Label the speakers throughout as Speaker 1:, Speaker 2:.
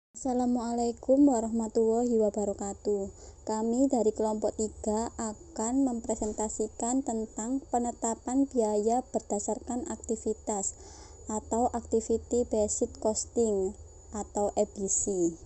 Speaker 1: Assalamualaikum warahmatullahi wabarakatuh. Kami dari kelompok 3 akan mempresentasikan tentang penetapan biaya berdasarkan aktivitas atau Activity Based Costing atau ABC.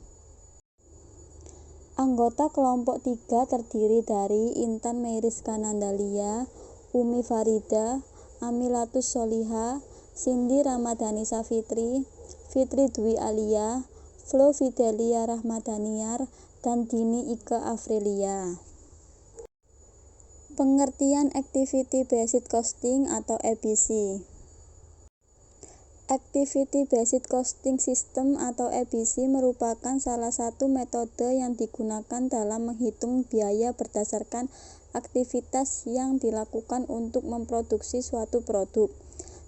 Speaker 1: Anggota kelompok 3 terdiri dari Intan Meriska Nandalia, Umi Farida, Amilatus Soliha, Cindy Ramadhani Safitri, Fitri Dwi Alia, Flo Fidelia Rahmadaniar, dan Dini Ike Afrilia. Pengertian Activity Based Costing atau ABC. Activity Based Costing System atau ABC merupakan salah satu metode yang digunakan dalam menghitung biaya berdasarkan aktivitas yang dilakukan untuk memproduksi suatu produk.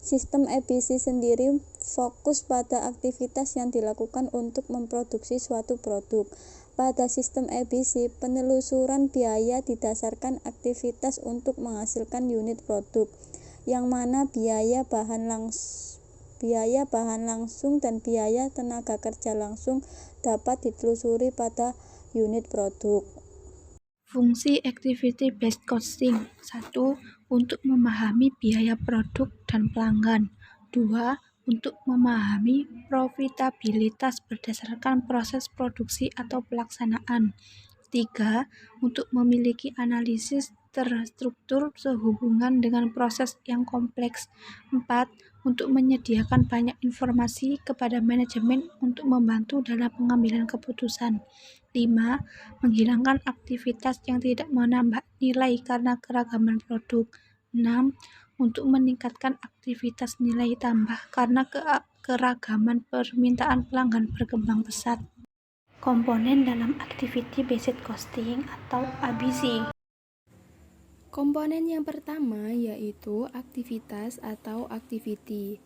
Speaker 1: Sistem ABC sendiri fokus pada aktivitas yang dilakukan untuk memproduksi suatu produk. Pada sistem ABC, penelusuran biaya didasarkan aktivitas untuk menghasilkan unit produk, yang mana biaya bahan langsung dan biaya tenaga kerja langsung dapat ditelusuri pada unit produk.
Speaker 2: Fungsi Activity Based Costing 1. Untuk memahami biaya produk dan pelanggan. 2. Untuk memahami profitabilitas berdasarkan proses produksi atau pelaksanaan. 3. Untuk memiliki analisis terstruktur sehubungan dengan proses yang kompleks. 4. Untuk menyediakan banyak informasi kepada manajemen untuk membantu dalam pengambilan keputusan. 5. Menghilangkan aktivitas yang tidak menambah nilai karena keragaman produk. 6. Untuk meningkatkan aktivitas nilai tambah karena keragaman permintaan pelanggan berkembang pesat. Komponen dalam Activity Based Costing atau ABC.
Speaker 3: Komponen yang pertama yaitu aktivitas atau activity.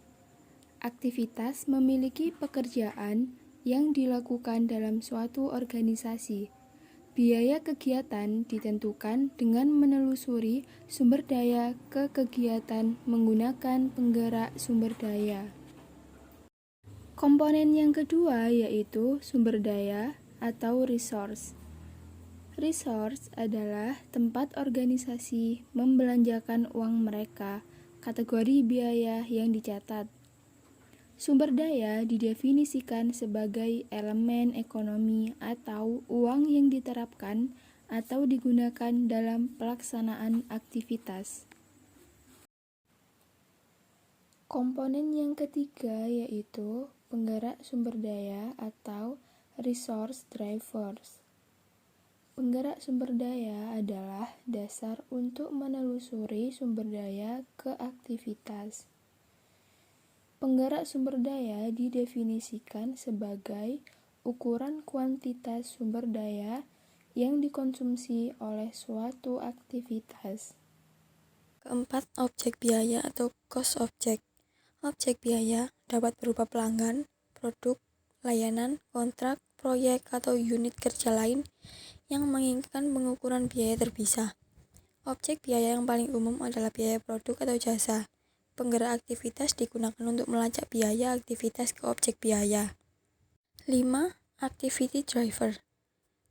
Speaker 3: Aktivitas memiliki pekerjaan yang dilakukan dalam suatu organisasi. Biaya kegiatan ditentukan dengan menelusuri sumber daya ke kegiatan menggunakan penggerak sumber daya. Komponen yang kedua yaitu sumber daya atau resource. Resource adalah tempat organisasi membelanjakan uang mereka, kategori biaya yang dicatat. Sumber daya didefinisikan sebagai elemen ekonomi atau uang yang diterapkan atau digunakan dalam pelaksanaan aktivitas. Komponen yang ketiga yaitu penggerak sumber daya atau resource drivers. Penggerak sumber daya adalah dasar untuk menelusuri sumber daya ke aktivitas. Penggerak sumber daya didefinisikan sebagai ukuran kuantitas sumber daya yang dikonsumsi oleh suatu aktivitas.
Speaker 4: Keempat, objek biaya atau cost object. Objek biaya dapat berupa pelanggan, produk, layanan, kontrak, proyek, atau unit kerja lain yang menginginkan pengukuran biaya terpisah. Objek biaya yang paling umum adalah biaya produk atau jasa. Penggerak aktivitas digunakan untuk melacak biaya aktivitas ke objek biaya. 5. Activity driver.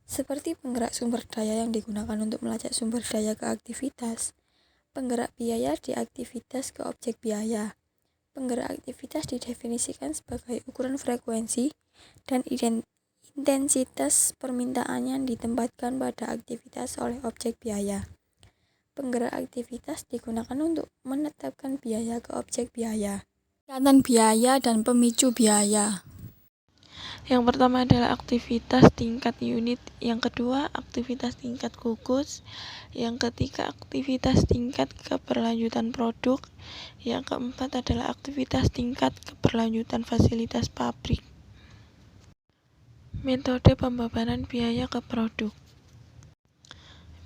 Speaker 4: Seperti penggerak sumber daya yang digunakan untuk melacak sumber daya ke aktivitas, penggerak biaya di aktivitas ke objek biaya. Penggerak aktivitas didefinisikan sebagai ukuran frekuensi dan intensitas permintaan yang ditempatkan pada aktivitas oleh objek biaya. Penggerak aktivitas digunakan untuk menetapkan biaya ke objek biaya. Ikatan biaya dan pemicu biaya.
Speaker 5: Yang pertama adalah aktivitas tingkat unit, yang kedua aktivitas tingkat gugus, yang ketiga aktivitas tingkat keberlanjutan produk, yang keempat adalah aktivitas tingkat keberlanjutan fasilitas pabrik. Metode pembebanan biaya ke produk.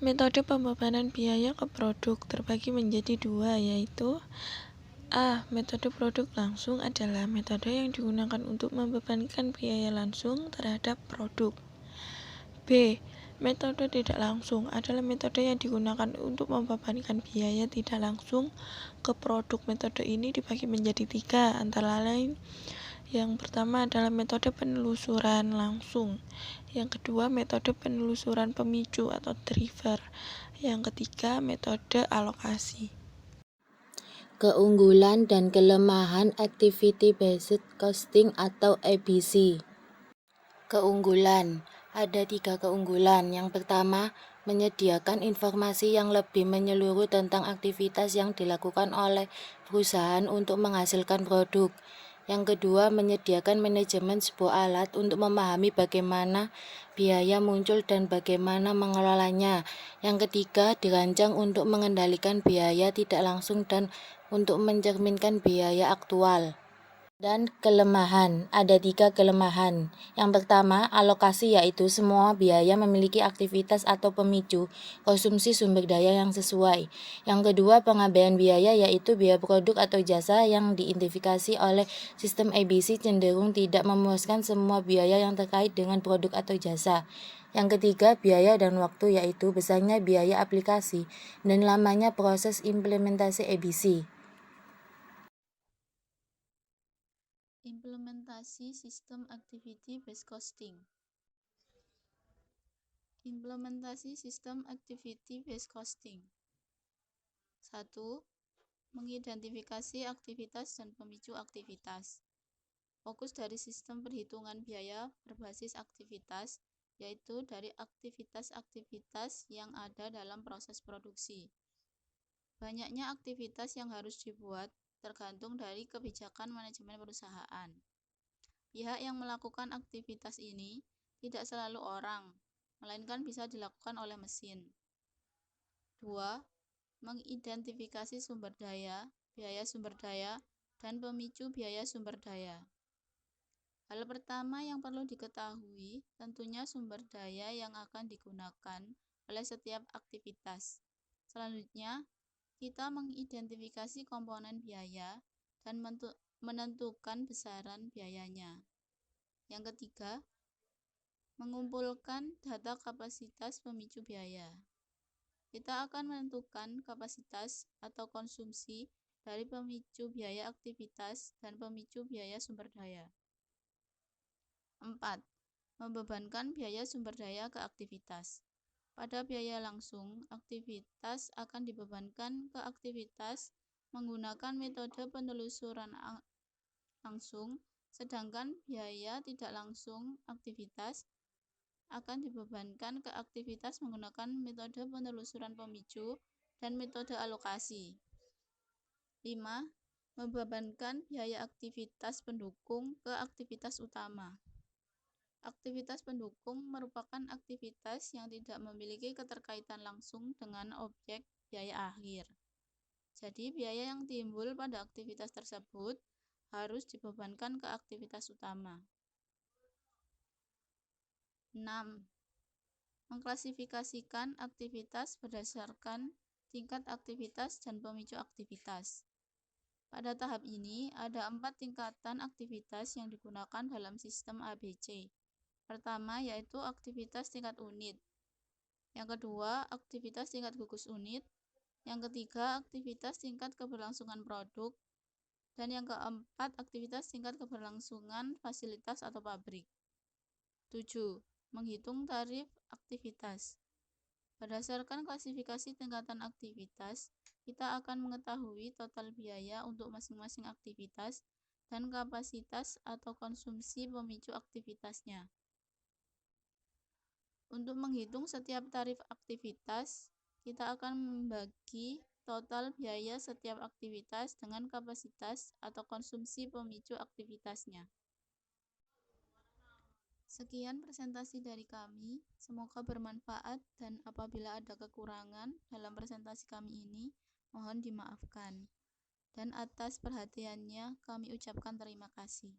Speaker 5: Metode pembebanan biaya ke produk terbagi menjadi dua, yaitu A. Metode produk langsung adalah metode yang digunakan untuk membebankan biaya langsung terhadap produk. B. Metode tidak langsung adalah metode yang digunakan untuk membebankan biaya tidak langsung ke produk. Metode ini dibagi menjadi tiga, antara lain Yang pertama adalah metode penelusuran langsung. Yang kedua, metode penelusuran pemicu atau driver. Yang ketiga, metode alokasi.
Speaker 6: Keunggulan dan kelemahan Activity Based Costing atau ABC. Keunggulan. Ada 3 keunggulan. Yang pertama, menyediakan informasi yang lebih menyeluruh tentang aktivitas yang dilakukan oleh perusahaan untuk menghasilkan produk. Yang kedua, menyediakan manajemen sebuah alat untuk memahami bagaimana biaya muncul dan bagaimana mengelolanya. Yang ketiga, dirancang untuk mengendalikan biaya tidak langsung dan untuk mencerminkan biaya aktual. Dan kelemahan, ada 3 kelemahan. Yang pertama, alokasi, yaitu semua biaya memiliki aktivitas atau pemicu konsumsi sumber daya yang sesuai. Yang kedua, pengabaian biaya, yaitu biaya produk atau jasa yang diidentifikasi oleh sistem ABC cenderung tidak memuaskan semua biaya yang terkait dengan produk atau jasa. Yang ketiga, biaya dan waktu, yaitu besarnya biaya aplikasi dan lamanya proses implementasi ABC.
Speaker 1: Implementasi sistem Activity Based Costing. Implementasi sistem Activity Based Costing. 1. Mengidentifikasi aktivitas dan pemicu aktivitas. Fokus dari sistem perhitungan biaya berbasis aktivitas, yaitu dari aktivitas-aktivitas yang ada dalam proses produksi. Banyaknya aktivitas yang harus dibuat tergantung dari kebijakan manajemen perusahaan. Pihak yang melakukan aktivitas ini tidak selalu orang, melainkan bisa dilakukan oleh mesin. 2. Mengidentifikasi sumber daya, biaya sumber daya, dan pemicu biaya sumber daya. Hal pertama yang perlu diketahui tentunya sumber daya yang akan digunakan oleh setiap aktivitas. Selanjutnya, kita mengidentifikasi komponen biaya dan menentukan besaran biayanya. Yang ketiga, mengumpulkan data kapasitas pemicu biaya. Kita akan menentukan kapasitas atau konsumsi dari pemicu biaya aktivitas dan pemicu biaya sumber daya. 4. Membebankan biaya sumber daya ke aktivitas. Pada biaya langsung, aktivitas akan dibebankan ke aktivitas menggunakan metode penelusuran langsung, sedangkan biaya tidak langsung aktivitas akan dibebankan ke aktivitas menggunakan metode penelusuran pemicu dan metode alokasi. 5. Membebankan biaya aktivitas pendukung ke aktivitas utama. Aktivitas pendukung merupakan aktivitas yang tidak memiliki keterkaitan langsung dengan objek biaya akhir. Jadi, biaya yang timbul pada aktivitas tersebut harus dibebankan ke aktivitas utama. 6. Mengklasifikasikan aktivitas berdasarkan tingkat aktivitas dan pemicu aktivitas. Pada tahap ini, ada 4 tingkatan aktivitas yang digunakan dalam sistem ABC. Pertama, yaitu aktivitas tingkat unit. Yang kedua, aktivitas tingkat gugus unit. Yang ketiga, aktivitas tingkat keberlangsungan produk. Dan yang keempat, aktivitas tingkat keberlangsungan fasilitas atau pabrik. 7. Menghitung tarif aktivitas. Berdasarkan klasifikasi tingkatan aktivitas, kita akan mengetahui total biaya untuk masing-masing aktivitas dan kapasitas atau konsumsi pemicu aktivitasnya. Untuk menghitung setiap tarif aktivitas, kita akan membagi total biaya setiap aktivitas dengan kapasitas atau konsumsi pemicu aktivitasnya. Sekian presentasi dari kami, semoga bermanfaat dan apabila ada kekurangan dalam presentasi kami ini, mohon dimaafkan. Dan atas perhatiannya kami ucapkan terima kasih.